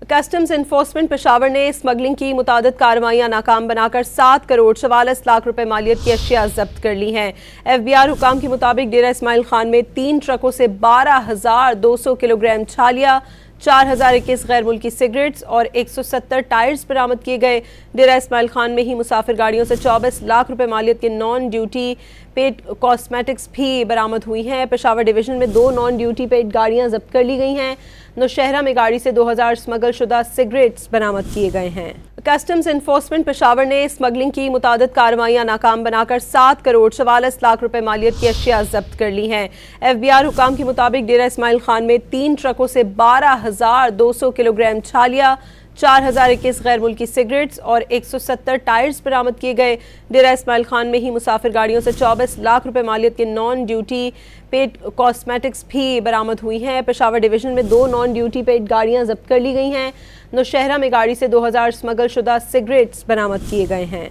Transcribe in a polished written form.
Customs enforcement Peshawar ने smuggling की मुतादिद कार्रवाइयां नाकाम बनाकर 7 करोड़ 44 लाख रुपए मालियत की अशिया जब्त कर ली हैं। FBI हुकाम के मुताबिक डेरा इस्माइल खान में 3 ट्रकों से 12,200 किलोग्राम छालिया, 4,021 गैर मुल्की सिगरेट्स और 170 टायर्स बरामद किए गए। डेरा इस्माइल खान में ही मुसाफिर गाड़ियों से 24 लाख रुपए मालियत के नॉन ड्यूटी पेड कॉस्मेटिक्स भी बरामद हुई हैं। पेशावर डिवीजन में 2 नॉन ड्यूटी पेड गाड़ियां जब्त कर ली गई हैं। नौशहरा में गाड़ी से 2000 स्मगल शुदा सिगरेट्स बरामद किए गए हैं। कस्टम्स इन्फोर्समेंट पेशावर ने स्मगलिंग की मुतादिद कार्रवाइयां नाकाम बनाकर 7 करोड़ 44 लाख रुपए मालियत की अशिया जब्त कर ली हैं। FBI हुकाम के मुताबिक डेरा इस्माइल खान में 3 ट्रकों से 12,200 किलोग्राम छालिया, 4,021 गैर मुल्की सिगरेट्स और 170 टायर्स बरामद किए गए। डेरा इस्माइल खान में ही मुसाफिर गाड़ियों से 24 लाख रुपए मालियत के नॉन ड्यूटी पेड कॉस्मेटिक्स भी बरामद हुई हैं। पेशावर डिवीजन में 2 नॉन ड्यूटी पेड गाड़ियां जब्त कर ली गई हैं। नौशहरा में गाड़ी से 2000 स्मगल शुदा सिगरेट्स बरामद किए गए हैं।